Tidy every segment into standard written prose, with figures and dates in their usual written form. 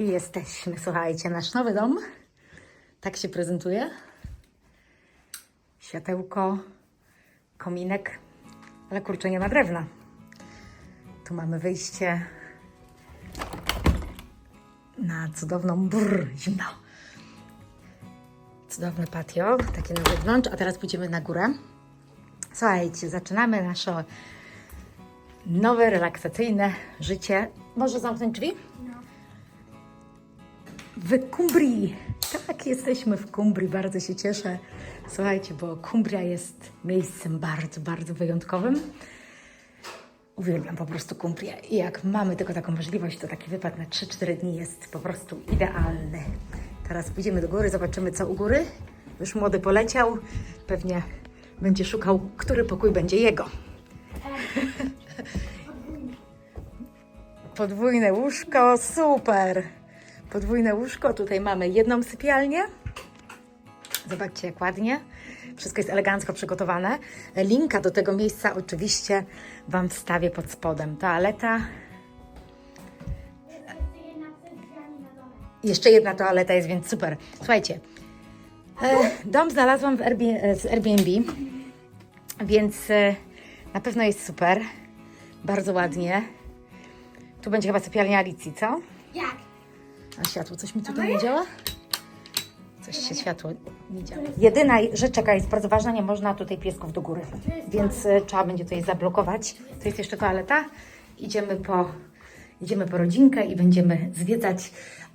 I jesteśmy, słuchajcie, nasz nowy dom. Tak się prezentuje. Światełko, kominek, ale kurczę, nie ma drewna. Tu mamy wyjście na cudowną, zimno. Cudowne patio, takie na zewnątrz, a teraz pójdziemy na górę. Słuchajcie, zaczynamy nasze nowe, relaksacyjne życie. Może zamknąć drzwi? W Kumbrii. Tak, jesteśmy w Kumbrii, bardzo się cieszę. Słuchajcie, bo Kumbria jest miejscem bardzo, bardzo wyjątkowym. Uwielbiam po prostu Kumbrię i jak mamy tylko taką możliwość, to taki wypad na 3-4 dni jest po prostu idealny. Teraz pójdziemy do góry, zobaczymy co u góry. Już młody poleciał, pewnie będzie szukał, który pokój będzie jego. Podwójne łóżko, super! Podwójne łóżko, tutaj mamy jedną sypialnię. Zobaczcie jak ładnie. Wszystko jest elegancko przygotowane. Linka do tego miejsca oczywiście Wam wstawię pod spodem. Toaleta. Jeszcze jedna toaleta jest, więc super. Słuchajcie, dom znalazłam z Airbnb, więc na pewno jest super. Bardzo ładnie. Tu będzie chyba sypialnia Alicji, co? Jak? A światło, coś mi tutaj nie działa? Coś się światło nie działa. Jedyna rzecz, jaka jest bardzo ważna, nie można tutaj piesków do góry, więc trzeba będzie tutaj zablokować. To jest jeszcze toaleta. Idziemy po rodzinkę i będziemy zwiedzać,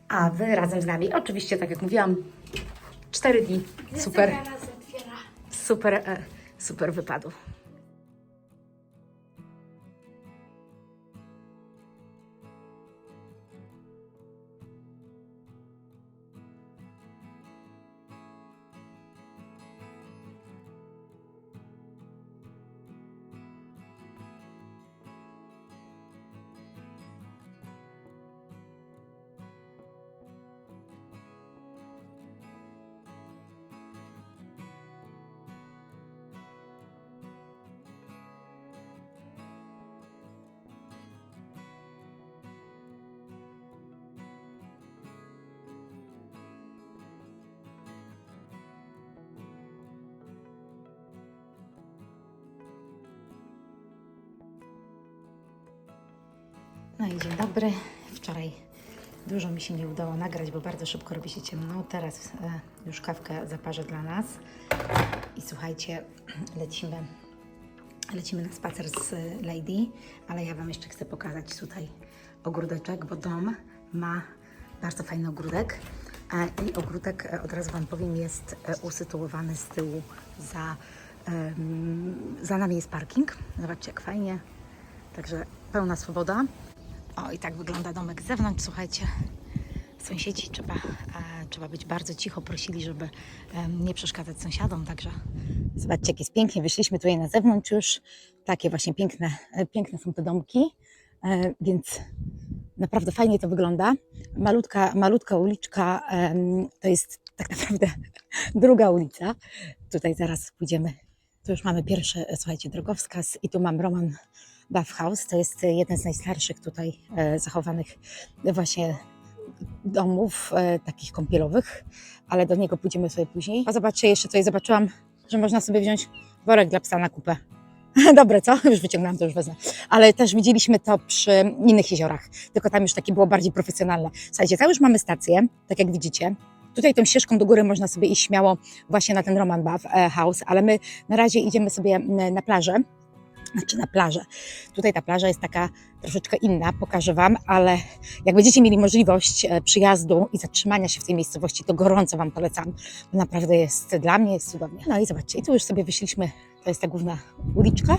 a Wy razem z nami. Oczywiście, tak jak mówiłam, 4 dni. Super, super wypadu. No i dzień dobry. Wczoraj dużo mi się nie udało nagrać, bo bardzo szybko robi się ciemno. Teraz już kawkę zaparzę dla nas. I słuchajcie, lecimy na spacer z Lady, ale ja Wam jeszcze chcę pokazać tutaj ogródeczek, bo dom ma bardzo fajny ogródek. I ogródek, od razu Wam powiem, jest usytuowany z tyłu za nami jest parking. Zobaczcie jak fajnie. Także pełna swoboda. O, i tak wygląda domek z zewnątrz. Słuchajcie, sąsiedzi trzeba być bardzo cicho. Prosili, żeby nie przeszkadzać sąsiadom. Także zobaczcie, jak jest pięknie. Wyszliśmy tutaj na zewnątrz już. Takie właśnie piękne są te domki. Więc naprawdę fajnie to wygląda. Malutka uliczka. To jest tak naprawdę druga ulica. Tutaj zaraz pójdziemy. Tu już mamy pierwszy, słuchajcie, drogowskaz i tu mam Roman Bath House. To jest jeden z najstarszych tutaj zachowanych właśnie domów takich kąpielowych, ale do niego pójdziemy sobie później. A zobaczcie, jeszcze tutaj zobaczyłam, że można sobie wziąć worek dla psa na kupę. Dobre, co? Już wyciągnęłam, to już wezmę. Ale też widzieliśmy to przy innych jeziorach, tylko tam już takie było bardziej profesjonalne. Słuchajcie, tam już mamy stację, tak jak widzicie. Tutaj tą ścieżką do góry można sobie iść śmiało właśnie na ten Roman Bath House, ale my na razie idziemy sobie na plażę. Znaczy na plażę. Tutaj ta plaża jest taka troszeczkę inna, pokażę Wam, ale jak będziecie mieli możliwość przyjazdu i zatrzymania się w tej miejscowości, to gorąco Wam polecam, bo naprawdę jest, dla mnie jest cudownie. No i zobaczcie, i tu już sobie wyszliśmy, to jest ta główna uliczka.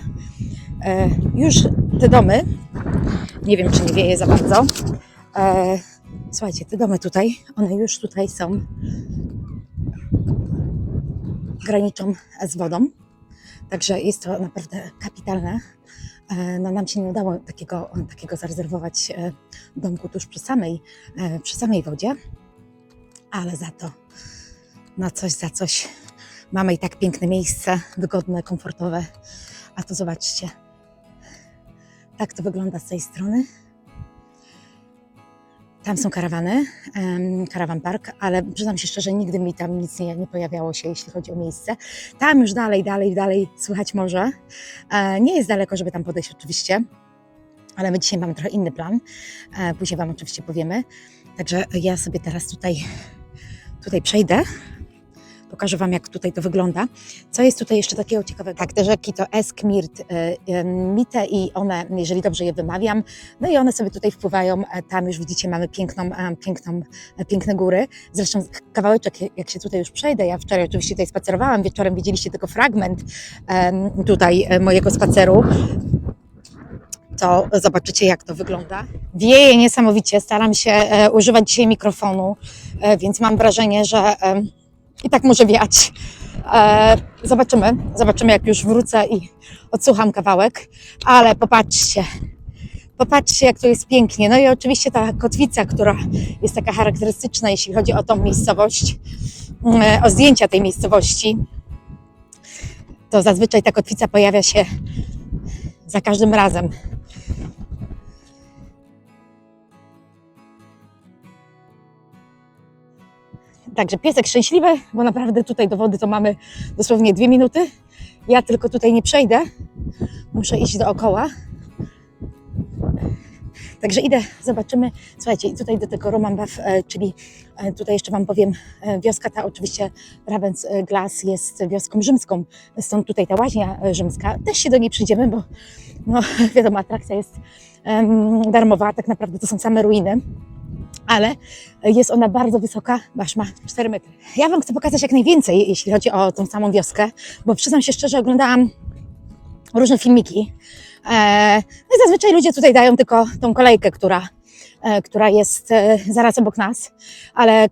Już te domy, nie wiem czy nie wieje za bardzo, słuchajcie, te domy tutaj, one już tutaj są, graniczą z wodą. Także jest to naprawdę kapitalne. No, nam się nie udało takiego zarezerwować domku tuż przy samej wodzie, ale za to na coś za coś mamy i tak piękne miejsce, wygodne, komfortowe. A to zobaczcie, tak to wygląda z tej strony. Tam są karawany, karawan park, ale przyznam się szczerze, nigdy mi tam nic nie pojawiało się, jeśli chodzi o miejsce. Tam już dalej słychać morze. Nie jest daleko, żeby tam podejść oczywiście, ale my dzisiaj mamy trochę inny plan. Później Wam oczywiście powiemy. Także ja sobie teraz tutaj przejdę. Pokażę Wam, jak tutaj to wygląda. Co jest tutaj jeszcze takiego ciekawego? Tak, te rzeki to Eskmirt, Mite i one, jeżeli dobrze je wymawiam, no i one sobie tutaj wpływają. Tam już widzicie, mamy piękne góry. Zresztą kawałeczek, jak się tutaj już przejdę, ja wczoraj oczywiście tutaj spacerowałam, wieczorem widzieliście tylko fragment tutaj mojego spaceru. To zobaczycie, jak to wygląda. Wieje niesamowicie, staram się używać dzisiaj mikrofonu, więc mam wrażenie, że i tak może wiać. Zobaczymy, jak już wrócę i odsłucham kawałek, ale popatrzcie, jak to jest pięknie. No i oczywiście ta kotwica, która jest taka charakterystyczna, jeśli chodzi o tą miejscowość, o zdjęcia tej miejscowości, to zazwyczaj ta kotwica pojawia się za każdym razem. Także piesek szczęśliwy, bo naprawdę tutaj do wody to mamy dosłownie 2 minuty. Ja tylko tutaj nie przejdę, muszę iść dookoła. Także idę, zobaczymy. Słuchajcie, i tutaj do tego Romanbaw, czyli tutaj jeszcze Wam powiem, wioska ta oczywiście Ravensglass jest wioską rzymską, stąd tutaj ta łaźnia rzymska. Też się do niej przyjdziemy, bo no, wiadomo, atrakcja jest darmowa, tak naprawdę to są same ruiny. Ale jest ona bardzo wysoka, aż ma 4 metry. Ja Wam chcę pokazać jak najwięcej, jeśli chodzi o tą samą wioskę, bo przyznam się szczerze, oglądałam różne filmiki. No i zazwyczaj ludzie tutaj dają tylko tą kolejkę, która jest zaraz obok nas, ale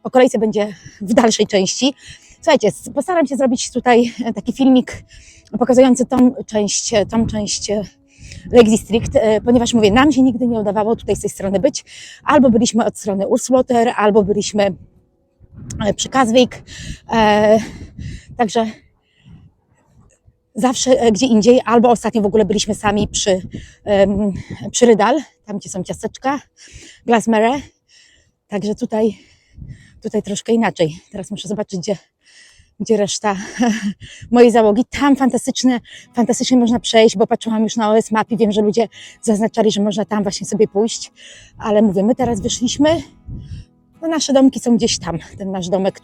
o kolejce będzie w dalszej części. Słuchajcie, postaram się zrobić tutaj taki filmik pokazujący tą część Lake District, ponieważ mówię, nam się nigdy nie udawało tutaj z tej strony być. Albo byliśmy od strony Ullswater, albo byliśmy przy Kasvik. Także zawsze gdzie indziej, albo ostatnio w ogóle byliśmy sami przy Rydal, tam gdzie są ciasteczka, Glasmere. Także tutaj troszkę inaczej. Teraz muszę zobaczyć, gdzie reszta mojej załogi. Tam fantastycznie można przejść, bo patrzyłam już na OS Map i wiem, że ludzie zaznaczali, że można tam właśnie sobie pójść. Ale mówię, my teraz wyszliśmy, no nasze domki są gdzieś tam. Ten nasz domek,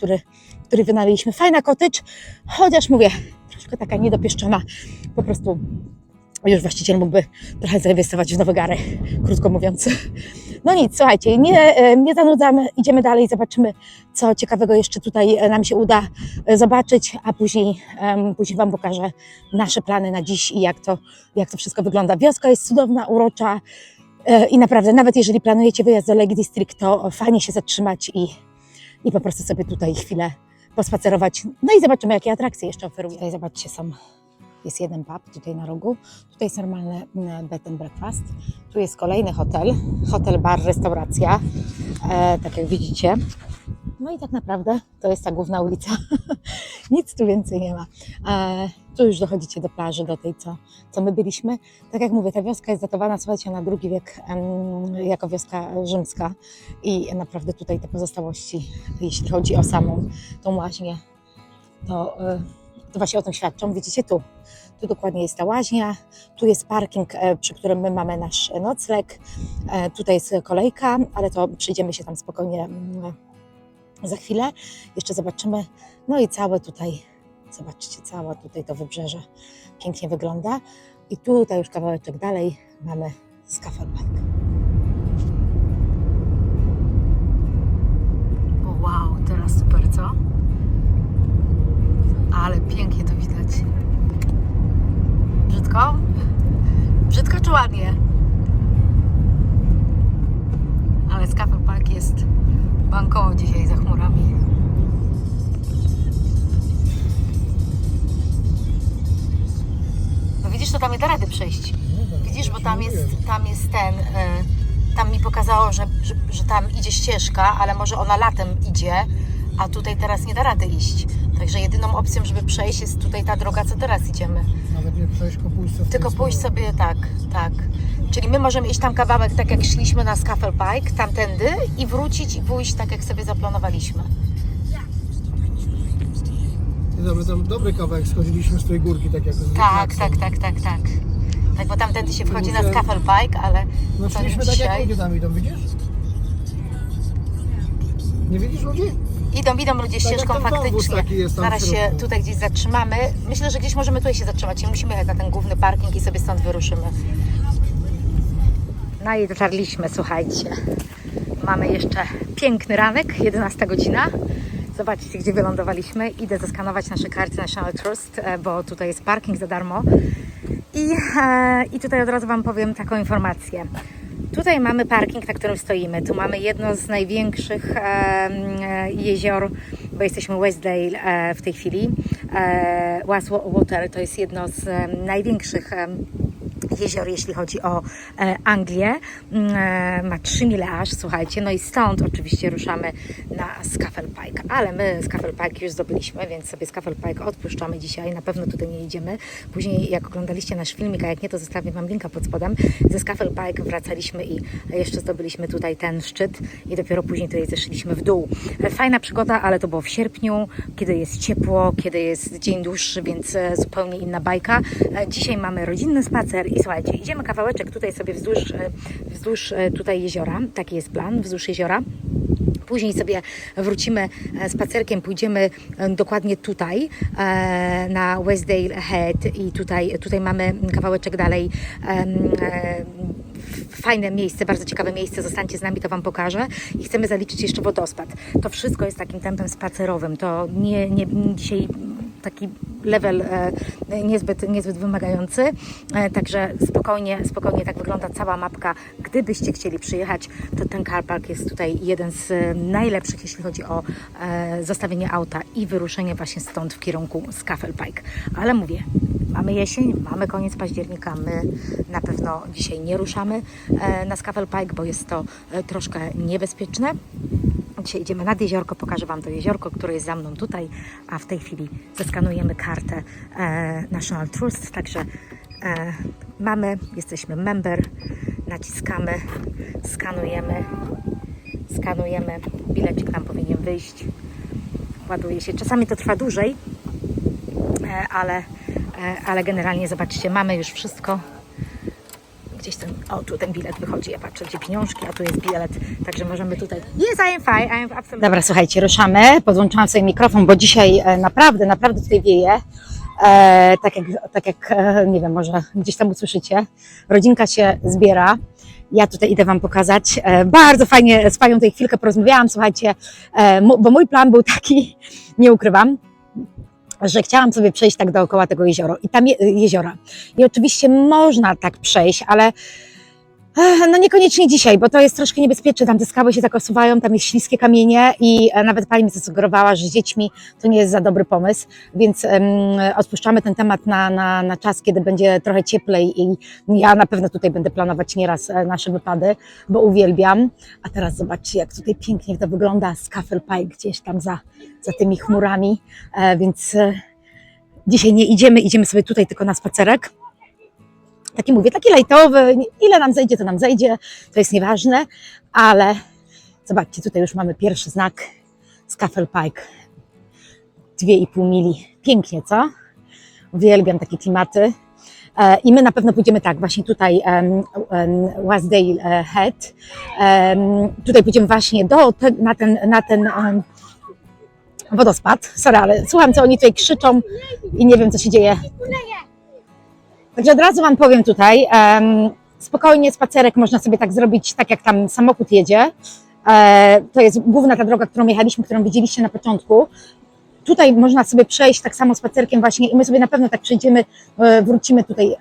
który wynajęliśmy. Fajna cottage, chociaż mówię, troszkę taka niedopieszczona. Po prostu już właściciel mógłby trochę zainwestować w nowe gary, krótko mówiąc. No nic, słuchajcie, nie zanudzam, idziemy dalej, zobaczymy, co ciekawego jeszcze tutaj nam się uda zobaczyć, a później Wam pokażę nasze plany na dziś i jak to wszystko wygląda. Wioska jest cudowna, urocza i naprawdę, nawet jeżeli planujecie wyjazd do Lake District, to fajnie się zatrzymać i po prostu sobie tutaj chwilę pospacerować. No i zobaczymy, jakie atrakcje jeszcze oferuje. Tutaj zobaczcie, jest jeden pub tutaj na rogu, tutaj jest normalny bed and breakfast, tu jest kolejny hotel, bar, restauracja, tak jak widzicie. No i tak naprawdę to jest ta główna ulica, nic tu więcej nie ma. Tu już dochodzicie do plaży, do tej, co my byliśmy. Tak jak mówię, ta wioska jest datowana, słuchajcie, na II wiek jako wioska rzymska i naprawdę tutaj te pozostałości, jeśli chodzi o samą tą łaźnię, to właśnie o tym świadczą. Widzicie, tu dokładnie jest ta łaźnia, tu jest parking, przy którym my mamy nasz nocleg, tutaj jest kolejka, ale to przyjdziemy się tam spokojnie za chwilę, jeszcze zobaczymy. No i całe tutaj, zobaczcie, całe tutaj to wybrzeże pięknie wygląda i tutaj już kawałeczek dalej mamy Scafell Pike. Wow, teraz super, co? Ale pięknie to widać. Brzydko? Brzydko czy ładnie? Ale Scafell Pike jest bankowo dzisiaj za chmurami. No widzisz, to tam nie da rady przejść. Widzisz, bo tam jest tam mi pokazało, że tam idzie ścieżka, ale może ona latem idzie, a tutaj teraz nie da rady iść. Także jedyną opcją, żeby przejść, jest tutaj ta droga, co teraz idziemy. Nawet nie przejść, tylko pójść sobie. Tylko pójść sobie, tak. Czyli my możemy iść tam kawałek, tak jak szliśmy na Scafell Pike, tamtędy i wrócić i pójść tak, jak sobie zaplanowaliśmy. My tam dobry kawałek schodziliśmy z tej górki, tak jak z Tak, Jackson. Tak, bo tamtędy się wchodzi na Scafell Pike, ale No to szliśmy już tak jak dzisiaj... ludzie tam idą, widzisz? Nie widzisz ludzi? Idą ludzie ścieżką jak ten wąwóz faktycznie. taki jest tam w Zaraz się środku. tutaj gdzieś zatrzymamy. Myślę, że gdzieś możemy tutaj się zatrzymać. Nie musimy jechać na ten główny parking i sobie stąd wyruszymy. No i dotarliśmy, słuchajcie. Mamy jeszcze piękny ranek, 11 godzina. Zobaczcie, gdzie wylądowaliśmy. Idę zeskanować nasze karty National Trust, bo tutaj jest parking za darmo. I tutaj od razu Wam powiem taką informację. Tutaj mamy parking, na którym stoimy. Tu mamy jedno z największych jezior, bo jesteśmy Westdale w tej chwili. Water to jest jedno z największych jezior, jeśli chodzi o Anglię. Ma 3 mile aż, słuchajcie. No i stąd oczywiście ruszamy na Scafell Pike. Ale my Scafell Pike już zdobyliśmy, więc sobie Scafell Pike odpuszczamy dzisiaj. Na pewno tutaj nie jedziemy. Później, jak oglądaliście nasz filmik, a jak nie, to zostawię Wam linka pod spodem. Ze Scafell Pike wracaliśmy i jeszcze zdobyliśmy tutaj ten szczyt i dopiero później tutaj zeszliśmy w dół. Fajna przygoda, ale to było w sierpniu, kiedy jest ciepło, kiedy jest dzień dłuższy, więc zupełnie inna bajka. Dzisiaj mamy rodzinny spacer i słuchajcie, idziemy kawałeczek tutaj sobie wzdłuż tutaj jeziora. Taki jest plan, wzdłuż jeziora. Później sobie wrócimy spacerkiem, pójdziemy dokładnie tutaj na Westdale Head i tutaj mamy kawałeczek dalej fajne miejsce, bardzo ciekawe miejsce, zostańcie z nami, to Wam pokażę i chcemy zaliczyć jeszcze wodospad. To wszystko jest takim tempem spacerowym, to nie dzisiaj taki level niezbyt wymagający, także spokojnie tak wygląda cała mapka. Gdybyście chcieli przyjechać, to ten car park jest tutaj jeden z najlepszych, jeśli chodzi o zostawienie auta i wyruszenie właśnie stąd w kierunku Scafell Pike. Ale mówię, mamy jesień, mamy koniec października, my na pewno dzisiaj nie ruszamy na Scafell Pike, bo jest to troszkę niebezpieczne. Dzisiaj idziemy nad jeziorko, pokażę Wam to jeziorko, które jest za mną tutaj, a w tej chwili zeskanujemy kartę National Trust, także jesteśmy member, naciskamy, skanujemy, bilecik nam powinien wyjść, ładuje się, czasami to trwa dłużej, ale generalnie zobaczcie, mamy już wszystko. Gdzieś tu ten bilet wychodzi, ja patrzę, gdzie pieniążki, a tu jest bilet, także możemy tutaj... Yes, I am fine, I am absolutely... Dobra, słuchajcie, ruszamy, podłączyłam sobie mikrofon, bo dzisiaj naprawdę tutaj wieje, tak jak nie wiem, może gdzieś tam usłyszycie, rodzinka się zbiera, ja tutaj idę Wam pokazać, bardzo fajnie z Panią tutaj chwilkę porozmawiałam, słuchajcie, bo mój plan był taki, nie ukrywam, że chciałam sobie przejść tak dookoła tego jeziora. I oczywiście można tak przejść, ale no niekoniecznie dzisiaj, bo to jest troszkę niebezpieczne. Tam te skały się tak osuwają, tam jest śliskie kamienie i nawet Pani mi zasugerowała, że z dziećmi to nie jest za dobry pomysł, więc odpuszczamy ten temat na czas, kiedy będzie trochę cieplej i ja na pewno tutaj będę planować nieraz nasze wypady, bo uwielbiam. A teraz zobaczcie, jak tutaj pięknie to wygląda, Scafell Pike gdzieś tam za tymi chmurami, więc dzisiaj nie idziemy sobie tutaj tylko na spacerek. Taki mówię, taki lajtowy, ile nam zejdzie, to nam zejdzie, to jest nieważne, ale zobaczcie, tutaj już mamy pierwszy znak, Scafell Pike, 2,5 mili, pięknie, co? Uwielbiam takie klimaty i my na pewno pójdziemy tak, właśnie tutaj Westdale Head, tutaj pójdziemy właśnie na ten wodospad, sorry, ale słucham, co oni tutaj krzyczą i nie wiem, co się dzieje. Także od razu Wam powiem tutaj, spokojnie spacerek można sobie tak zrobić, tak jak tam samochód jedzie. To jest główna ta droga, którą jechaliśmy, którą widzieliście na początku. Tutaj można sobie przejść tak samo spacerkiem właśnie i my sobie na pewno tak przejdziemy, wrócimy tutaj,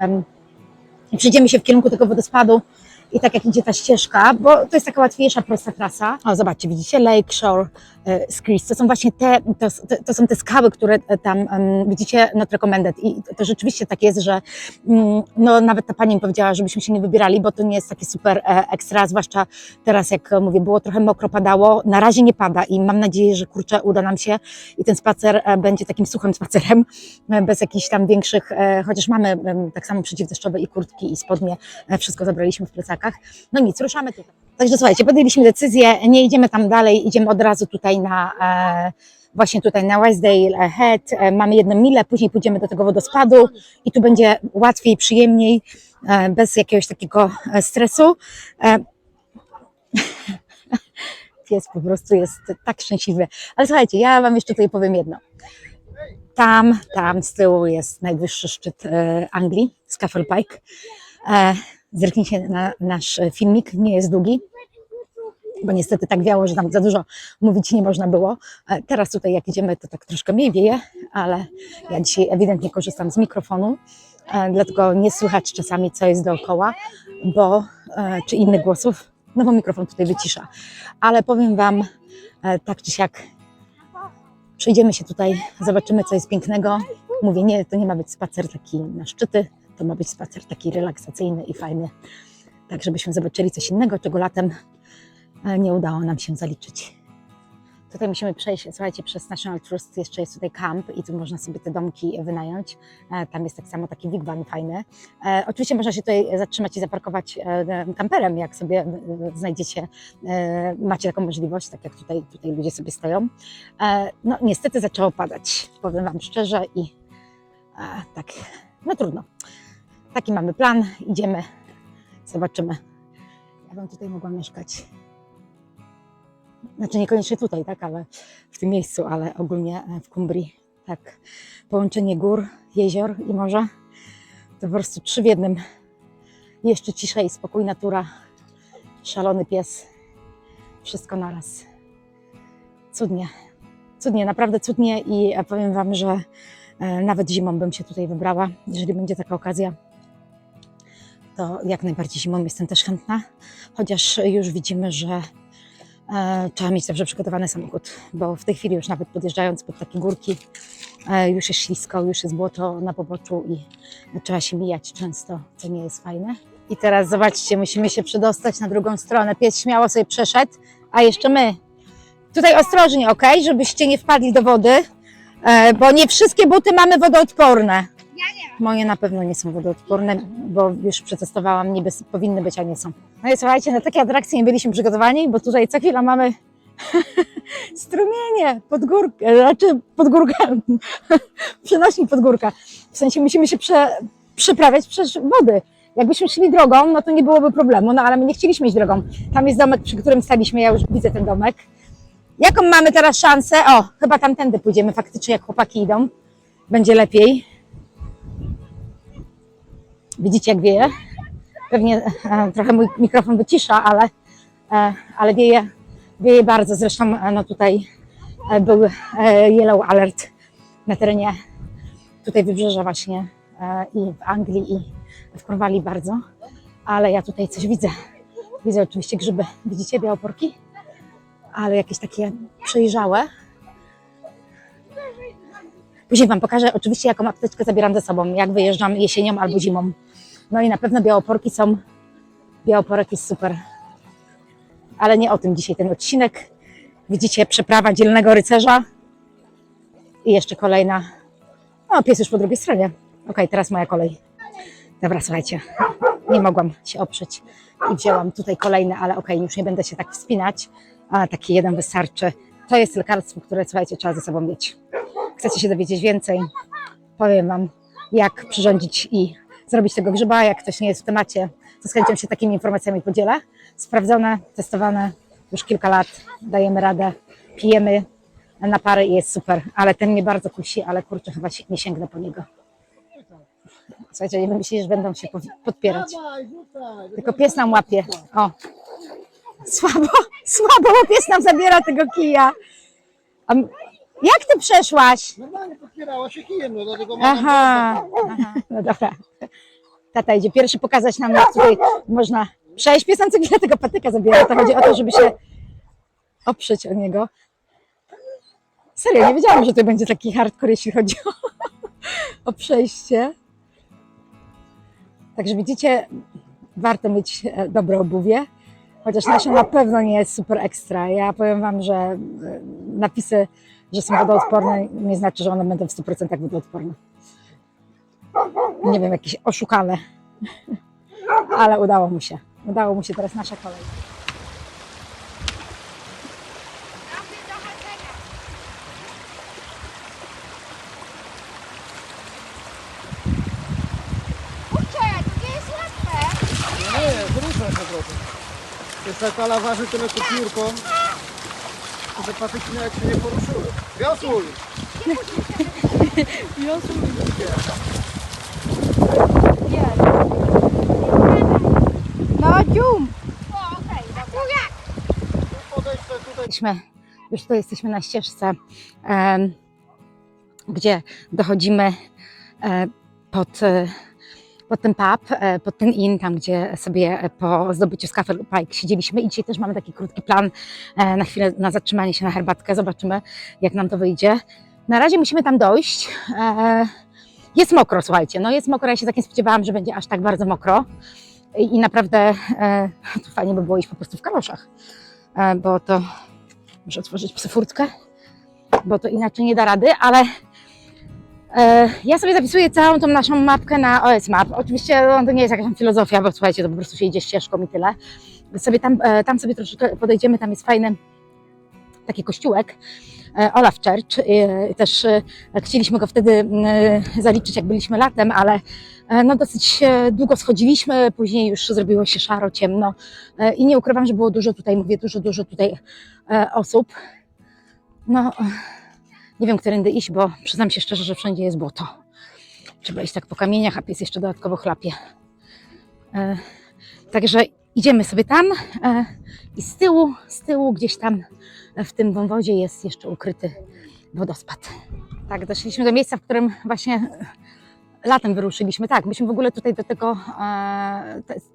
przejdziemy się w kierunku tego wodospadu i tak jak idzie ta ścieżka, bo to jest taka łatwiejsza, prosta trasa. O, zobaczcie, widzicie, Lakeshore z Chris. To są właśnie to są te skały, które tam widzicie, not recommended. I to rzeczywiście tak jest, że no, nawet ta pani mi powiedziała, żebyśmy się nie wybierali, bo to nie jest takie super ekstra, zwłaszcza teraz, jak mówię, było trochę mokro, padało. Na razie nie pada i mam nadzieję, że kurczę, uda nam się i ten spacer będzie takim suchym spacerem, bez jakichś tam większych, chociaż mamy tak samo przeciwdeszczowe i kurtki i spodnie, wszystko zabraliśmy w plecakach. No nic, ruszamy tutaj. Także słuchajcie, podjęliśmy decyzję, nie idziemy tam dalej, idziemy od razu tutaj właśnie tutaj na Westdale Head, mamy 1 milę, później pójdziemy do tego wodospadu i tu będzie łatwiej, przyjemniej, bez jakiegoś takiego stresu. Pies po prostu jest tak szczęśliwy. Ale słuchajcie, ja wam jeszcze tutaj powiem jedno. Tam z tyłu jest najwyższy szczyt Anglii, Scafell Pike. Zerknijcie na nasz filmik, nie jest długi, bo niestety tak wiało, że tam za dużo mówić nie można było. Teraz tutaj jak idziemy, to tak troszkę mniej wieje, ale ja dzisiaj ewidentnie korzystam z mikrofonu, dlatego nie słychać czasami, co jest dookoła, czy innych głosów, no bo mikrofon tutaj wycisza. Ale powiem wam, tak czy siak, przyjdziemy się tutaj, zobaczymy, co jest pięknego. Mówię, nie, to nie ma być spacer taki na szczyty, to ma być spacer taki relaksacyjny i fajny, tak żebyśmy zobaczyli coś innego, czego latem nie udało nam się zaliczyć. Tutaj musimy przejść, słuchajcie, przez National Trust, jeszcze jest tutaj kamp i tu można sobie te domki wynająć. Tam jest tak samo taki wigwam fajny. Oczywiście można się tutaj zatrzymać i zaparkować kamperem, jak sobie znajdziecie, macie taką możliwość, tak jak tutaj ludzie sobie stoją. No niestety zaczęło padać, powiem wam szczerze i tak, no trudno. Taki mamy plan, idziemy, zobaczymy. Ja bym tutaj mogła mieszkać. Znaczy niekoniecznie tutaj, tak, ale w tym miejscu, ale ogólnie w Cumbrii, tak, połączenie gór, jezior i morza, to po prostu 3 w 1. Jeszcze cisza i spokój, natura, szalony pies, wszystko naraz. Cudnie, naprawdę cudnie i powiem wam, że nawet zimą bym się tutaj wybrała, jeżeli będzie taka okazja. To jak najbardziej zimą jestem też chętna, chociaż już widzimy, że trzeba mieć dobrze przygotowany samochód, bo w tej chwili już nawet podjeżdżając pod takie górki już jest ślisko, już jest błoto na poboczu i trzeba się mijać często, co nie jest fajne. I teraz zobaczcie, musimy się przedostać na drugą stronę. Pies śmiało sobie przeszedł, a jeszcze my. Tutaj ostrożnie, ok, żebyście nie wpadli do wody, bo nie wszystkie buty mamy wodoodporne. Moje na pewno nie są wodoodporne, bo już przetestowałam, niby powinny być, a nie są. No i słuchajcie, na takie atrakcje nie byliśmy przygotowani, bo tutaj co chwila mamy strumienie pod górkę, przenośnik pod górkę. W sensie musimy się przeprawiać przez wody. Jakbyśmy szli drogą, no to nie byłoby problemu, no ale my nie chcieliśmy iść drogą. Tam jest domek, przy którym staliśmy, ja już widzę ten domek. Jaką mamy teraz szansę? O, chyba tamtędy pójdziemy faktycznie, jak chłopaki idą. Będzie lepiej. Widzicie, jak wieje? Pewnie trochę mój mikrofon wycisza, ale wieje bardzo. Zresztą no tutaj był yellow alert na terenie tutaj wybrzeża właśnie i w Anglii i w Kornwalii bardzo. Ale ja tutaj coś widzę. Widzę oczywiście grzyby. Widzicie białoporki? Ale jakieś takie przejrzałe. Później wam pokażę oczywiście, jaką apteczkę zabieram ze sobą, jak wyjeżdżam jesienią albo zimą. No i na pewno białoporki są. Białoporek jest super. Ale nie o tym dzisiaj ten odcinek. Widzicie, przeprawa dzielnego rycerza. I jeszcze kolejna. O, pies już po drugiej stronie. Okej, teraz moja kolej. Dobra, słuchajcie. Nie mogłam się oprzeć. I wzięłam tutaj kolejne, ale już nie będę się tak wspinać. A taki jeden wystarczy. To jest lekarstwo, które, słuchajcie, trzeba ze sobą mieć. Chcecie się dowiedzieć więcej? Powiem wam, jak przyrządzić i zrobić tego grzyba. Jak ktoś nie jest w temacie, to z chęcią się takimi informacjami podzielę. Sprawdzone, testowane już kilka lat. Dajemy radę, pijemy na pary i jest super. Ale ten mnie bardzo kusi, ale kurczę, chyba nie sięgnę po niego. Słuchajcie, nie myśleli, że będą się podpierać. Tylko pies nam łapie. O, słabo, bo pies nam zabiera tego kija. Jak ty przeszłaś? Normalnie podpierała się kijem, no dlatego mam. Aha, no dobra. Tata idzie pierwszy pokazać nam, jak tutaj można przejść. Pies nam co chwilę tego patyka zabiera. To chodzi o to, żeby się oprzeć o niego. Serio, nie wiedziałam, że to będzie taki hardcore, jeśli chodzi o przejście. Także widzicie, warto mieć dobre obuwie, chociaż nasze na pewno nie jest super ekstra. Ja powiem Wam, że napisy, że są wodoodporne, nie znaczy, że one będą w 100% wodoodporne. Nie wiem, jakieś oszukane, ale udało mu się. Udało mu się, teraz nasza kolej. Kurczę, to nie jest łatwe. Nie, zrusza się trochę. Jest ta tala waży tyle co piórko, że patyki jak się nie poruszyły. Wiosłuj! No, dzium. O, okej, dobra. Podejdź tutaj. Już tutaj jesteśmy na ścieżce, gdzie dochodzimy pod ten pub, pod ten inn, tam gdzie sobie po zdobyciu Scafell Pike siedzieliśmy i dzisiaj też mamy taki krótki plan na chwilę na zatrzymanie się na herbatkę. Zobaczymy, jak nam to wyjdzie. Na razie musimy tam dojść. Jest mokro, słuchajcie, no jest mokro, ja się tak nie spodziewałam, że będzie aż tak bardzo mokro i naprawdę to fajnie by było iść po prostu w kaloszach, bo to muszę otworzyć psu furtkę, bo to inaczej nie da rady, ale ja sobie zapisuję całą tą naszą mapkę na OS Map. Oczywiście to nie jest jakaś tam filozofia, bo słuchajcie, to po prostu się idzie ścieżką i tyle. Sobie tam sobie troszeczkę podejdziemy, tam jest fajny taki kościółek, Olaf Church. Też chcieliśmy go wtedy zaliczyć, jak byliśmy latem, ale no dosyć długo schodziliśmy, później już zrobiło się szaro, ciemno i nie ukrywam, że było dużo tutaj, mówię, dużo tutaj osób. No, nie wiem, którędy iść, bo przyznam się szczerze, że wszędzie jest błoto. Trzeba iść tak po kamieniach, a pies jeszcze dodatkowo chlapie. Także idziemy sobie tam i z tyłu gdzieś tam w tym wąwozie jest jeszcze ukryty wodospad. Tak, doszliśmy do miejsca, w którym właśnie latem wyruszyliśmy. Tak, myśmy w ogóle tutaj do tego,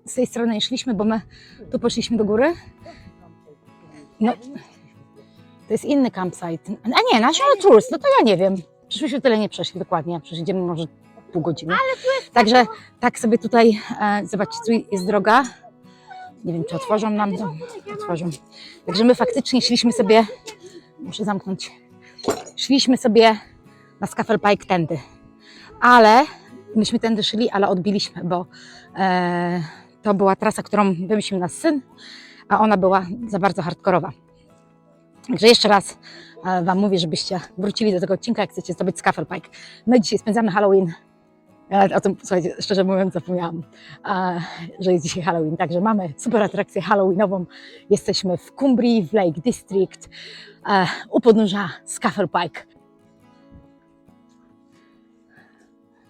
z tej strony nie szliśmy, bo my tu poszliśmy do góry. No, to jest inny campsite. A nie, National Tours, no to ja nie wiem. Przyszliśmy tyle nie przeszli dokładnie, przejdziemy może pół godziny. Także tak sobie tutaj, zobaczcie, tu jest droga. Nie wiem, czy otworzą nam to. Otworzą. Także my faktycznie szliśmy sobie, muszę zamknąć, szliśmy sobie na Scafell Pike tędy. Ale myśmy tędy szli, ale odbiliśmy, bo to była trasa, którą wymyślił nas syn, a ona była za bardzo hardkorowa. Także jeszcze raz Wam mówię, żebyście wrócili do tego odcinka, jak chcecie zdobyć Scafell Pike. My dzisiaj spędzamy Halloween. O tym, słuchajcie, szczerze mówiąc zapomniałam, że jest dzisiaj Halloween. Także mamy super atrakcję halloweenową. Jesteśmy w Cumbrii, w Lake District, u podnóża Scafell Pike.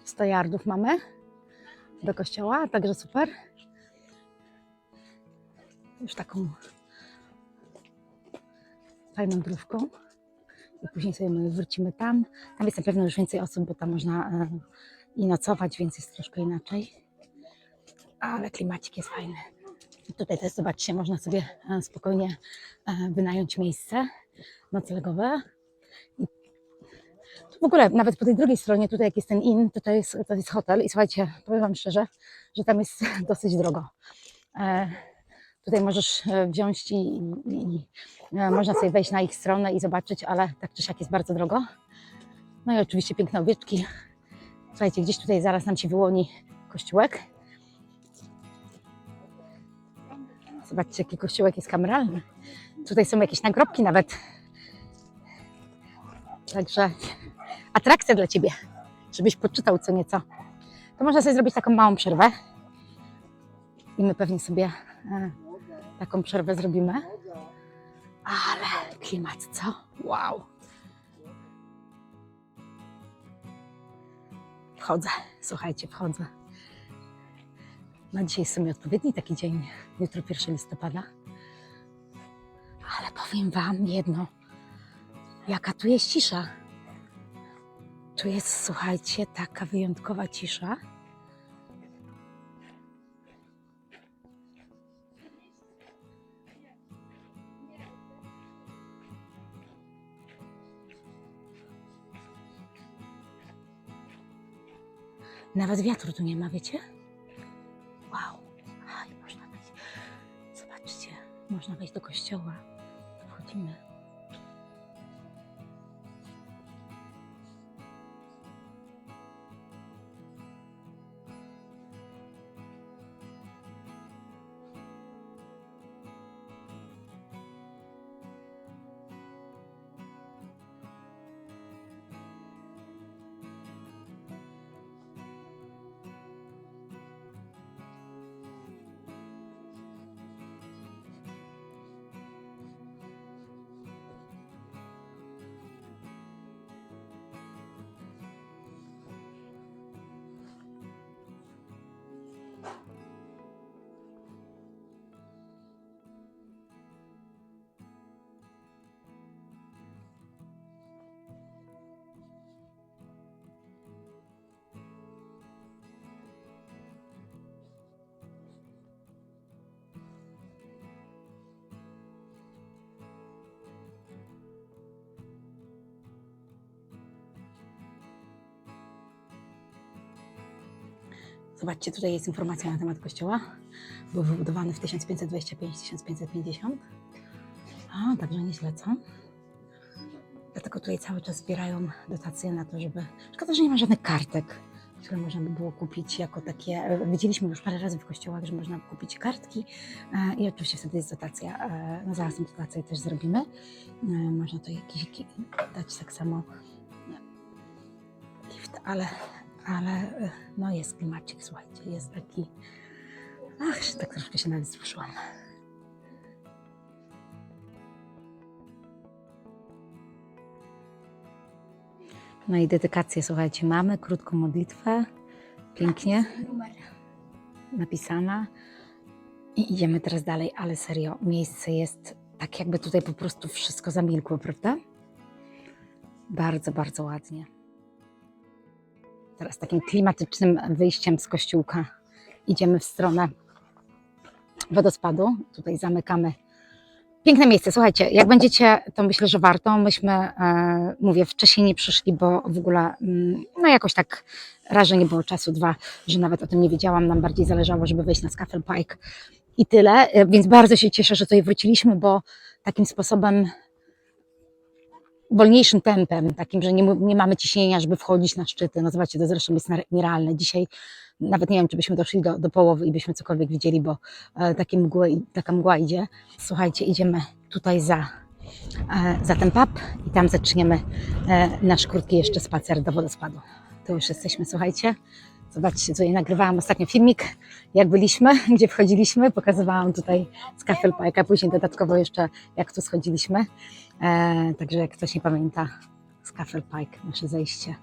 100 yardów mamy do kościoła, także super. Już taką fajną drówką. I później sobie my wrócimy tam. Tam jest na pewno już więcej osób, bo tam można i nocować, więc jest troszkę inaczej. Ale klimacik jest fajny. I tutaj też, zobaczcie, można sobie spokojnie wynająć miejsce noclegowe. I tu w ogóle, nawet po tej drugiej stronie, tutaj jak jest ten inn, to jest hotel. I słuchajcie, powiem Wam szczerze, że tam jest dosyć drogo. Tutaj możesz wziąć i można sobie wejść na ich stronę i zobaczyć, ale tak czy siak jest bardzo drogo. No i oczywiście piękne owieczki. Słuchajcie, gdzieś tutaj zaraz nam się wyłoni kościółek. Zobaczcie, jaki kościółek jest kameralny. Tutaj są jakieś nagrobki nawet. Także atrakcja dla Ciebie, żebyś poczytał co nieco. To można sobie zrobić taką małą przerwę. I my pewnie sobie taką przerwę zrobimy. Ale klimat, co? Wow! Wchodzę, słuchajcie, wchodzę. No dzisiaj jest w sumie odpowiedni taki dzień, jutro 1 listopada. Ale powiem Wam jedno, jaka tu jest cisza. Tu jest, słuchajcie, taka wyjątkowa cisza. Nawet wiatru tu nie ma, wiecie? Wow. Aj, można wejść. Zobaczcie, można wejść do kościoła. Wchodzimy. Zobaczcie, tutaj jest informacja na temat kościoła. Był wybudowany w 1525-1550. A, także nieźle, co? Dlatego tutaj cały czas zbierają dotacje na to, żeby... Szkoda, że nie ma żadnych kartek, które można by było kupić jako takie... Widzieliśmy już parę razy w kościołach, że można kupić kartki i oczywiście wtedy jest dotacja. No zaraz tą dotację też zrobimy. Można to jakiś dać tak samo gift, ale no jest klimacik, słuchajcie, jest taki... Ach, tak troszkę się nawet wzruszyłam. No i dedykację, słuchajcie, mamy krótką modlitwę, pięknie napisana i idziemy teraz dalej, ale serio, miejsce jest tak jakby tutaj po prostu wszystko zamilkło, prawda? Bardzo, bardzo ładnie. Teraz takim klimatycznym wyjściem z kościółka idziemy w stronę wodospadu. Tutaj zamykamy. Piękne miejsce. Słuchajcie, jak będziecie, to myślę, że warto. Myśmy, mówię, wcześniej nie przyszli, bo w ogóle no jakoś tak raz, że nie było czasu, dwa, że nawet o tym nie wiedziałam. Nam bardziej zależało, żeby wejść na Scafell Pike i tyle. Więc bardzo się cieszę, że tutaj wróciliśmy, bo takim sposobem wolniejszym tempem, takim, że nie mamy ciśnienia, żeby wchodzić na szczyty. No zobaczcie, to zresztą jest nierealne. Dzisiaj nawet nie wiem, czy byśmy doszli do połowy i byśmy cokolwiek widzieli, bo taka mgła idzie. Słuchajcie, idziemy tutaj za ten pub i tam zaczniemy nasz krótki jeszcze spacer do wodospadu. To już jesteśmy, słuchajcie. Zobaczcie, tutaj nagrywałam ostatnio filmik, jak byliśmy, gdzie wchodziliśmy. Pokazywałam tutaj Scafell Pike, a później dodatkowo jeszcze jak tu schodziliśmy. Także jak ktoś nie pamięta, Scafell Pike, nasze zejście.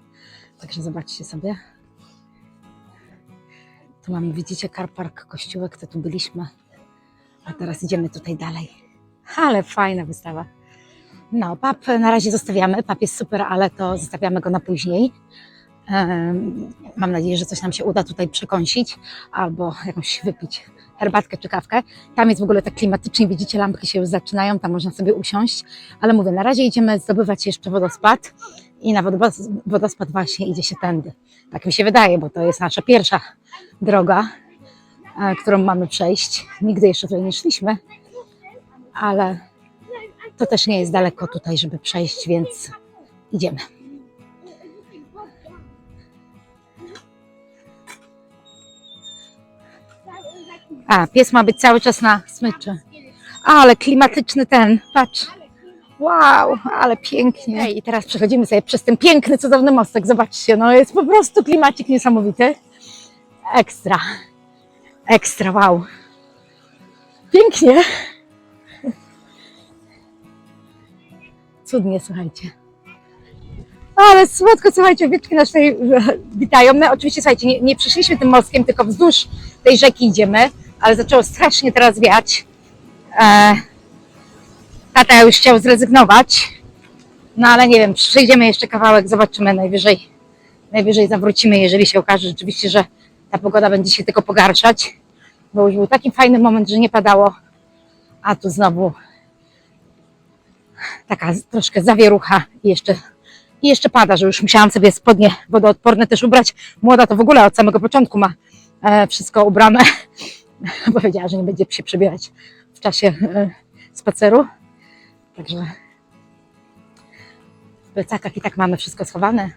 Także zobaczcie sobie. Tu mamy, widzicie, car park, kościółek, to tu byliśmy. A teraz idziemy tutaj dalej. Ale fajna wystawa. No, pub na razie zostawiamy. Pub jest super, ale to zostawiamy go na później. Mam nadzieję, że coś nam się uda tutaj przekąsić albo jakąś wypić herbatkę czy kawkę. Tam jest w ogóle tak klimatycznie, widzicie, lampki się już zaczynają, tam można sobie usiąść. Ale mówię, na razie idziemy zdobywać jeszcze wodospad i na wodospad właśnie idzie się tędy. Tak mi się wydaje, bo to jest nasza pierwsza droga, którą mamy przejść. Nigdy jeszcze tutaj nie szliśmy, ale to też nie jest daleko tutaj, żeby przejść, więc idziemy. A, pies ma być cały czas na smyczy. Ale klimatyczny ten, patrz. Wow, ale pięknie. I teraz przechodzimy sobie przez ten piękny, cudowny mostek. Zobaczcie, no jest po prostu klimacik niesamowity. Ekstra. Ekstra, wow. Pięknie. Cudnie, słuchajcie. Ale słodko, słuchajcie, owieczki nas tutaj witają. My oczywiście, słuchajcie, nie przyszliśmy tym mostkiem, tylko wzdłuż tej rzeki idziemy, ale zaczęło strasznie teraz wiać. Tata już chciał zrezygnować, no ale nie wiem, przejdziemy jeszcze kawałek, zobaczymy, najwyżej zawrócimy, jeżeli się okaże rzeczywiście, że ta pogoda będzie się tylko pogarszać, bo już był taki fajny moment, że nie padało, a tu znowu taka troszkę zawierucha i jeszcze I jeszcze pada, że już musiałam sobie spodnie wodoodporne też ubrać. Młoda to w ogóle od samego początku ma wszystko ubrane. Powiedziała, że nie będzie się przebierać w czasie spaceru. Także w plecakach i tak mamy wszystko schowane.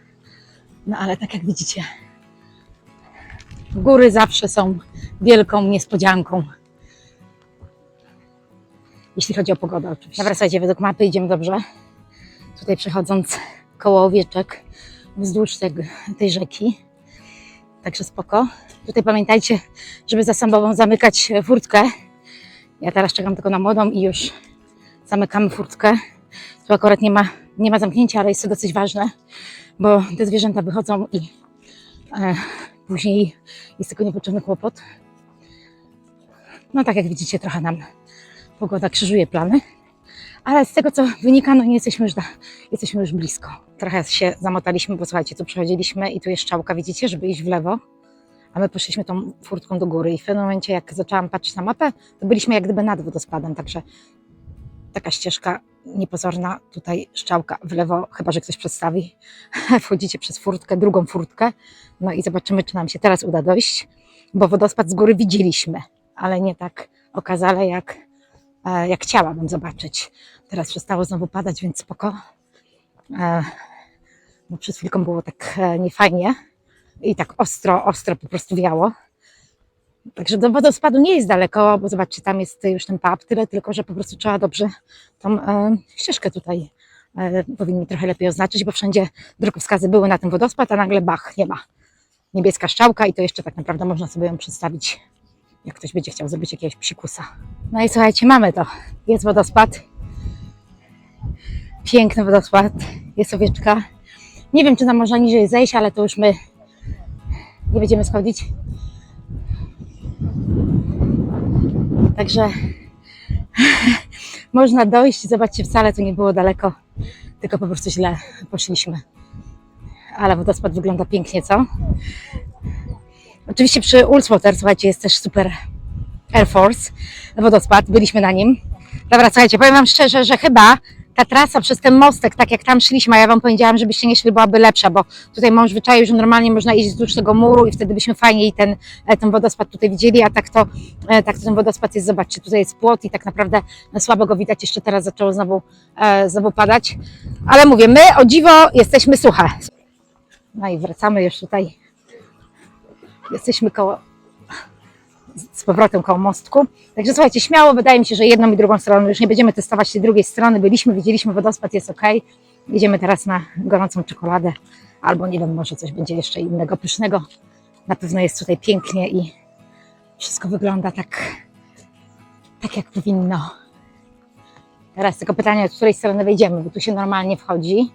No ale tak jak widzicie, góry zawsze są wielką niespodzianką. Jeśli chodzi o pogodę oczywiście. Dobra, słuchajcie, według mapy idziemy dobrze. Tutaj przechodząc koło Owieczek wzdłuż tej rzeki. Także spoko. Tutaj pamiętajcie, żeby za sobą zamykać furtkę. Ja teraz czekam tylko na młodą i już zamykamy furtkę. Tu akurat nie ma zamknięcia, ale jest to dosyć ważne, bo te zwierzęta wychodzą i później jest tylko niepotrzebny kłopot. No tak jak widzicie, trochę nam pogoda krzyżuje plany, ale z tego co wynika, no nie jesteśmy już blisko. Trochę się zamotaliśmy, bo słuchajcie, tu przechodziliśmy i tu jest strzałka, widzicie, żeby iść w lewo, a my poszliśmy tą furtką do góry i w pewnym momencie, jak zaczęłam patrzeć na mapę, to byliśmy jak gdyby nad wodospadem, także taka ścieżka niepozorna, tutaj strzałka w lewo, chyba że ktoś przedstawi. Wchodzicie przez furtkę, drugą furtkę, no i zobaczymy, czy nam się teraz uda dojść, bo wodospad z góry widzieliśmy, ale nie tak okazale, jak chciałabym zobaczyć. Teraz przestało znowu padać, więc spoko. Bo przed chwilką było tak niefajnie i tak ostro po prostu wiało. Także do wodospadu nie jest daleko, bo zobaczcie, tam jest już ten pub, tyle tylko, że po prostu trzeba dobrze tą ścieżkę tutaj powinni trochę lepiej oznaczyć, bo wszędzie drogowskazy były na ten wodospad, a nagle bach, nie ma. Niebieska strzałka i to jeszcze tak naprawdę można sobie ją przedstawić, jak ktoś będzie chciał zrobić jakiegoś psikusa. No i słuchajcie, mamy to. Jest wodospad. Piękny wodospad. Jest Owieczka. Nie wiem, czy nam można niżej zejść, ale to już my nie będziemy schodzić. Także można dojść. Zobaczcie, wcale to nie było daleko, tylko po prostu źle poszliśmy. Ale wodospad wygląda pięknie, co? Oczywiście przy Ullswater, słuchajcie, jest też super Air Force, wodospad, byliśmy na nim. Dobra, słuchajcie, powiem wam szczerze, że chyba ta trasa przez ten mostek, tak jak tam szliśmy, a ja wam powiedziałam, żebyście nie szli, byłaby lepsza, bo tutaj mąż wyczaił, że normalnie można iść wzdłuż tego muru i wtedy byśmy fajniej ten wodospad tutaj widzieli, a tak to ten wodospad jest, zobaczcie, tutaj jest płot i tak naprawdę słabo go widać, jeszcze teraz zaczęło znowu padać, ale mówię, my o dziwo jesteśmy suche. No i wracamy już tutaj, jesteśmy z powrotem koło mostku. Także słuchajcie, śmiało, wydaje mi się, że jedną i drugą stroną już nie będziemy testować tej drugiej strony. Widzieliśmy wodospad, jest ok. Idziemy teraz na gorącą czekoladę, albo nie wiem, może coś będzie jeszcze innego, pysznego. Na pewno jest tutaj pięknie i wszystko wygląda tak jak powinno. Teraz tylko pytanie, od której strony wejdziemy, bo tu się normalnie wchodzi,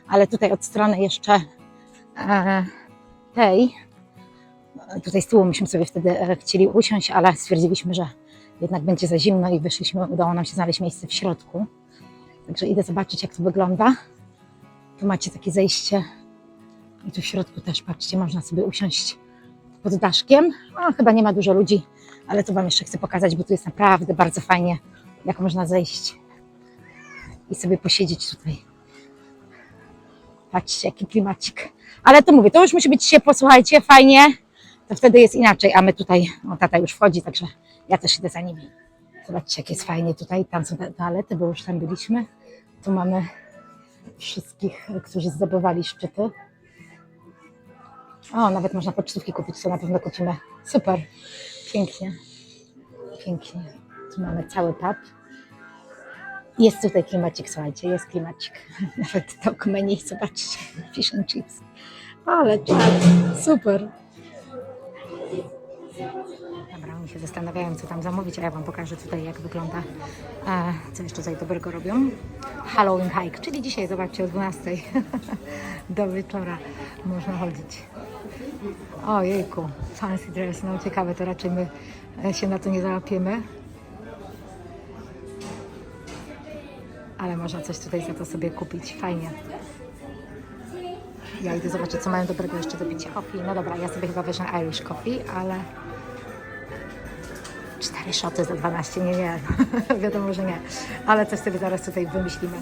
ale tutaj od strony jeszcze tej, tutaj z tyłu myśmy sobie wtedy chcieli usiąść, ale stwierdziliśmy, że jednak będzie za zimno i wyszliśmy, udało nam się znaleźć miejsce w środku. Także idę zobaczyć, jak to wygląda. Tu macie takie zejście i tu w środku też, patrzcie, można sobie usiąść pod daszkiem. Chyba nie ma dużo ludzi, ale to wam jeszcze chcę pokazać, bo tu jest naprawdę bardzo fajnie, jak można zejść i sobie posiedzieć tutaj. Patrzcie, jaki klimacik. Ale to mówię, to już musi być ciepło, słuchajcie, fajnie. To wtedy jest inaczej, a my tutaj, tata już wchodzi, także ja też idę za nimi. Zobaczcie, jak jest fajnie tutaj, tam są toalety, bo już tam byliśmy. Tu mamy wszystkich, którzy zdobywali szczyty. O, nawet można pocztówki kupić, to na pewno kupimy. Super, pięknie, pięknie. Tu mamy cały pub. Jest tutaj klimacik, słuchajcie, jest klimacik. Nawet to menu, zobaczcie, fish and chips. Ale czad, super. Dobra, oni się zastanawiają, co tam zamówić, a ja wam pokażę tutaj, jak wygląda, co jeszcze tutaj dobrego robią. Halloween hike, czyli dzisiaj, zobaczcie, o 12 do wieczora można chodzić. Ojejku, fancy dress, no ciekawe, to raczej my się na to nie załapiemy. Ale można coś tutaj za to sobie kupić, fajnie. Ja idę zobaczyć, co mają dobrego jeszcze do picia. Coffee, no dobra, ja sobie chyba weźmę Irish coffee, ale 4 I szoty za 12, nie, wiadomo, że nie, ale coś sobie zaraz tutaj wymyślimy.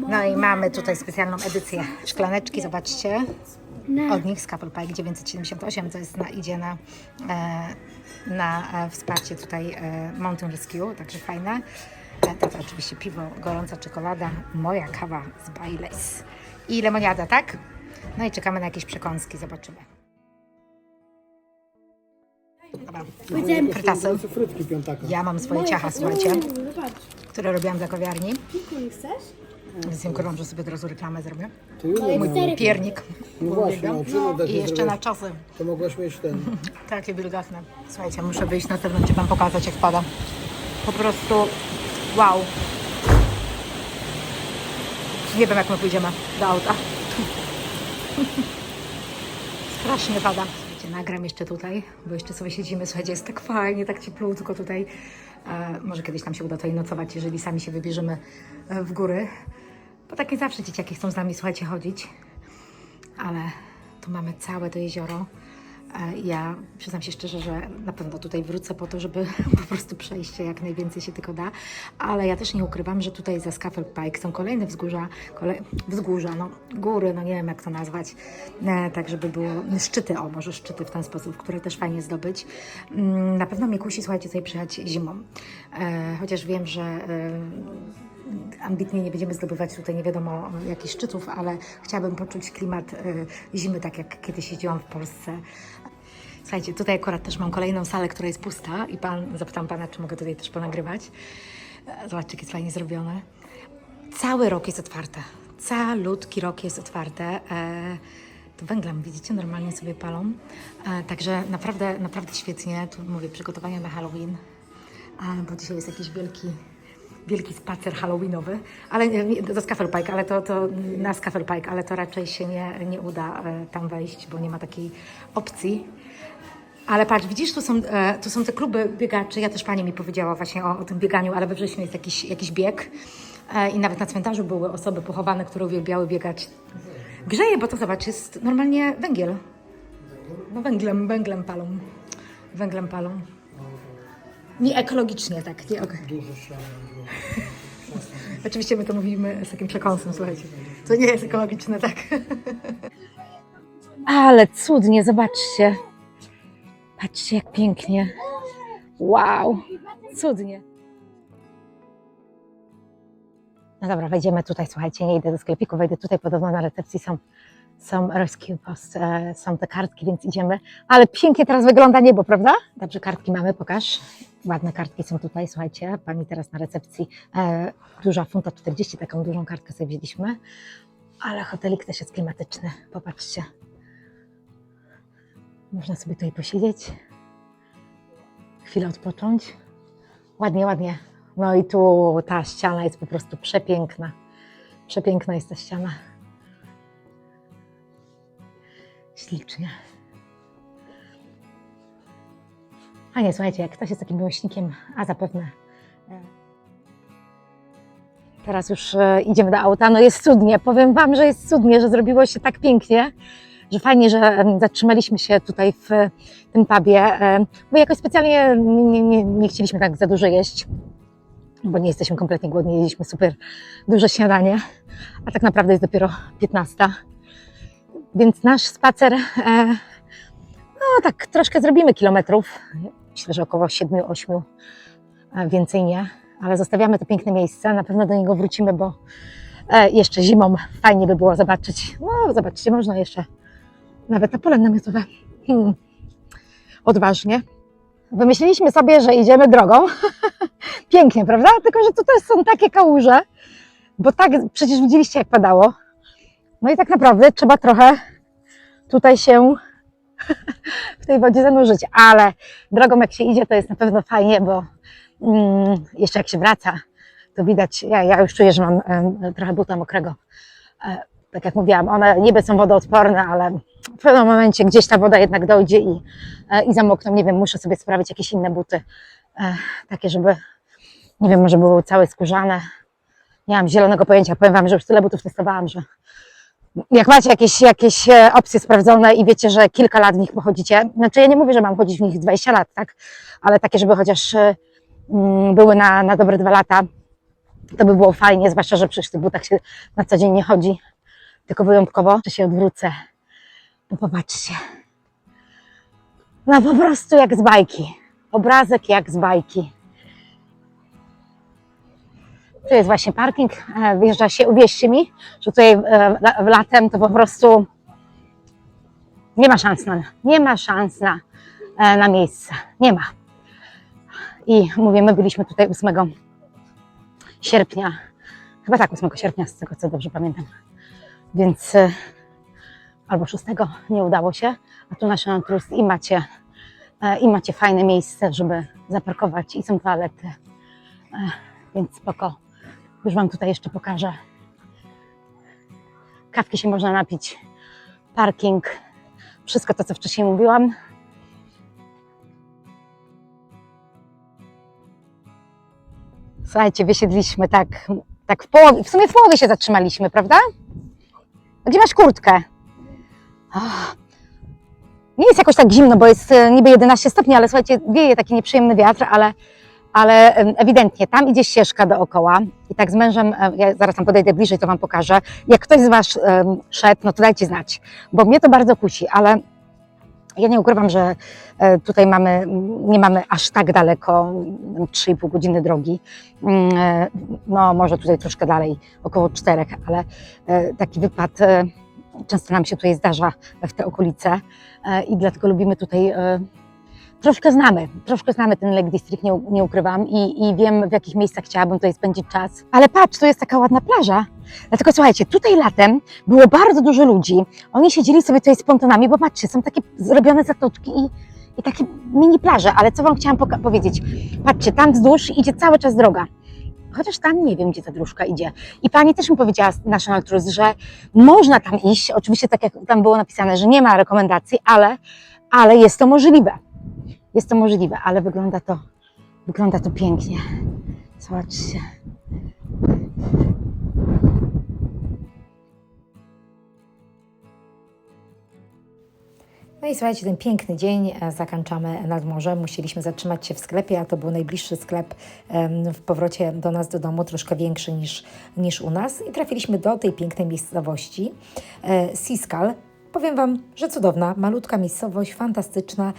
No i mamy tutaj specjalną edycję szklaneczki, zobaczcie, od nich z Couple Pike 978, to jest idzie na wsparcie tutaj Mountain Rescue, także fajne. To oczywiście piwo, gorąca czekolada, moja kawa z Baileys i lemoniada, tak? No i czekamy na jakieś przekąski, zobaczymy. Dobra, frytasy. Frytki piątaka. Ja mam swoje ciacha, słuchajcie, które robiłam dla kawiarni. Nie chcesz? Więc im że sobie od razu reklamę zrobię. To ile Mój piernik. No właśnie, no, czemu tak I nie jeszcze zrobiłeś? na czasy. To mogłaś mieć ten. Takie wilgotne. Słuchajcie, muszę wyjść na zewnątrz i wam pokazać, jak pada. Po prostu wow. Nie wiem, jak my pójdziemy do auta. Strasznie pada. Słuchajcie, nagram jeszcze tutaj, bo jeszcze sobie siedzimy. Słuchajcie, jest tak fajnie, tak cieplutko tutaj. Może kiedyś nam się uda tutaj nocować, jeżeli sami się wybierzemy w góry. Bo tak nie zawsze dzieciaki chcą z nami, słuchajcie, chodzić. Ale tu mamy całe to jezioro. Ja przyznam się szczerze, że na pewno tutaj wrócę po to, żeby po prostu przejść jak najwięcej się tylko da. Ale ja też nie ukrywam, że tutaj za Scafell Pike są kolejne wzgórza, no góry, no nie wiem jak to nazwać, tak żeby było szczyty, może szczyty w ten sposób, które też fajnie zdobyć. Na pewno mnie kusi, słuchajcie, tutaj przyjechać zimą. Chociaż wiem, że ambitnie nie będziemy zdobywać tutaj nie wiadomo jakich szczytów, ale chciałabym poczuć klimat zimy, tak jak kiedyś jeździłam w Polsce. Słuchajcie, tutaj akurat też mam kolejną salę, która jest pusta i zapytam pana, czy mogę tutaj też ponagrywać. Zobaczcie, jak jest fajnie zrobione. Cały rok jest otwarte. Calutki rok jest otwarte. To węglem, widzicie, normalnie sobie palą. Także naprawdę, naprawdę świetnie. Tu mówię, przygotowania na Halloween, bo dzisiaj jest jakiś wielki spacer halloweenowy, ale do Scafell Pike, ale to na Scafell Pike, ale to raczej się nie uda tam wejść, bo nie ma takiej opcji. Ale patrz, widzisz, tu są te kluby biegaczy. Ja też pani mi powiedziała właśnie o tym bieganiu, ale we wrześniu jest jakiś bieg. I nawet na cmentarzu były osoby pochowane, które uwielbiały biegać. Grzeje, bo to zobacz, jest normalnie węgiel. No węglem palą. Węglem palą. Nie ekologicznie, tak. Nie, okay. Oczywiście my to mówimy z takim przekąsem, słuchajcie. To nie jest ekologiczne, tak. Ale cudnie, zobaczcie. Patrzcie, jak pięknie. Wow, cudnie. No dobra, wejdziemy tutaj, słuchajcie, nie idę do sklepiku, wejdę tutaj, podobno na recepcji są Rescue Post, są te kartki, więc idziemy. Ale pięknie teraz wygląda niebo, prawda? Dobrze, kartki mamy, pokaż. Ładne kartki są tutaj, słuchajcie. Pani teraz na recepcji, duża funta 40, taką dużą kartkę sobie wzięliśmy. Ale hotelik też jest klimatyczny, popatrzcie. Można sobie tutaj posiedzieć, chwilę odpocząć. Ładnie, ładnie. No i tu ta ściana jest po prostu przepiękna. Przepiękna jest ta ściana. Ślicznie. A nie, słuchajcie, jak ktoś jest takim miłośnikiem, a zapewne teraz już idziemy do auta, no jest cudnie. Powiem wam, że jest cudnie, że zrobiło się tak pięknie, że fajnie, że zatrzymaliśmy się tutaj w tym pubie, bo jakoś specjalnie nie chcieliśmy tak za dużo jeść, bo nie jesteśmy kompletnie głodni, jedliśmy super duże śniadanie, a tak naprawdę jest dopiero 15. Więc nasz spacer, no tak troszkę zrobimy kilometrów, myślę, że około 7-8, więcej nie, ale zostawiamy to piękne miejsce, na pewno do niego wrócimy, bo jeszcze zimą fajnie by było zobaczyć, no zobaczcie, można jeszcze nawet na pole namiotowe, odważnie. Wymyśliliśmy sobie, że idziemy drogą, pięknie, prawda? Tylko, że tutaj są takie kałuże, bo tak przecież widzieliście, jak padało. No i tak naprawdę trzeba trochę tutaj się w tej wodzie zanurzyć, ale drogą jak się idzie, to jest na pewno fajnie, bo jeszcze jak się wraca, to widać, ja już czuję, że mam trochę buta mokrego. Tak jak mówiłam, one niby są wodoodporne, ale w pewnym momencie gdzieś ta woda jednak dojdzie i zamokną. Nie wiem, muszę sobie sprawić jakieś inne buty, takie, żeby, nie wiem, może były całe skórzane. Nie mam zielonego pojęcia, powiem wam, że już tyle butów testowałam, że jak macie jakieś opcje sprawdzone i wiecie, że kilka lat w nich pochodzicie, znaczy ja nie mówię, że mam chodzić w nich 20 lat, tak, ale takie, żeby chociaż były na dobre 2 lata, to by było fajnie, zwłaszcza, że przecież w tych butach się na co dzień nie chodzi, tylko wyjątkowo, że się odwrócę, bo popatrzcie, no po prostu jak z bajki, obrazek jak z bajki. Tu jest właśnie parking, wjeżdża się, uwierzcie mi, że tutaj latem to po prostu nie ma szans na miejsce, nie ma. I mówię, my byliśmy tutaj 8 sierpnia, chyba tak, 8 sierpnia, z tego co dobrze pamiętam, więc albo 6 nie udało się, a tu National Trust i macie fajne miejsce, żeby zaparkować i są toalety, więc spoko. Już Wam tutaj jeszcze pokażę. Kawki się można napić, parking, wszystko to, co wcześniej mówiłam. Słuchajcie, wysiedliśmy tak w połowie, w sumie w połowie się zatrzymaliśmy, prawda? A gdzie masz kurtkę? Oh. Nie jest jakoś tak zimno, bo jest niby 11 stopni, ale słuchajcie, wieje taki nieprzyjemny wiatr, ale ewidentnie tam idzie ścieżka dookoła i tak z mężem, ja zaraz tam podejdę bliżej, to Wam pokażę. Jak ktoś z Was szedł, no to dajcie znać, bo mnie to bardzo kusi, ale ja nie ukrywam, że tutaj nie mamy aż tak daleko, 3,5 godziny drogi, no może tutaj troszkę dalej, około 4, ale taki wypad często nam się tutaj zdarza w te okolice i dlatego lubimy tutaj, troszkę znamy ten Lake District, nie ukrywam i wiem, w jakich miejscach chciałabym tutaj spędzić czas. Ale patrz, tu jest taka ładna plaża. Dlatego słuchajcie, tutaj latem było bardzo dużo ludzi. Oni siedzieli sobie tutaj z pontonami, bo patrzcie, są takie zrobione zatoczki i takie mini plaże. Ale co Wam chciałam powiedzieć? Patrzcie, tam wzdłuż idzie cały czas droga. Chociaż tam nie wiem, gdzie ta dróżka idzie. I pani też mi powiedziała z National Trust, że można tam iść. Oczywiście tak jak tam było napisane, że nie ma rekomendacji, ale jest to możliwe. Jest to możliwe, ale wygląda to pięknie. Zobaczcie. No i słuchajcie, ten piękny dzień zakończamy nad morzem. Musieliśmy zatrzymać się w sklepie, a to był najbliższy sklep w powrocie do nas, do domu, troszkę większy niż u nas. I trafiliśmy do tej pięknej miejscowości Seaskull. Powiem Wam, że cudowna, malutka miejscowość, fantastyczna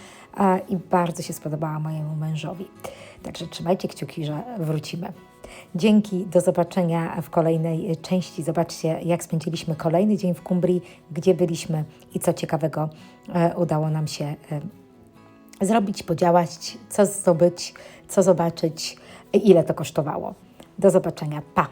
i bardzo się spodobała mojemu mężowi. Także trzymajcie kciuki, że wrócimy. Dzięki, do zobaczenia w kolejnej części. Zobaczcie, jak spędziliśmy kolejny dzień w Kumbrii, gdzie byliśmy i co ciekawego udało nam się zrobić, podziałać, co zdobyć, co zobaczyć i ile to kosztowało. Do zobaczenia, pa!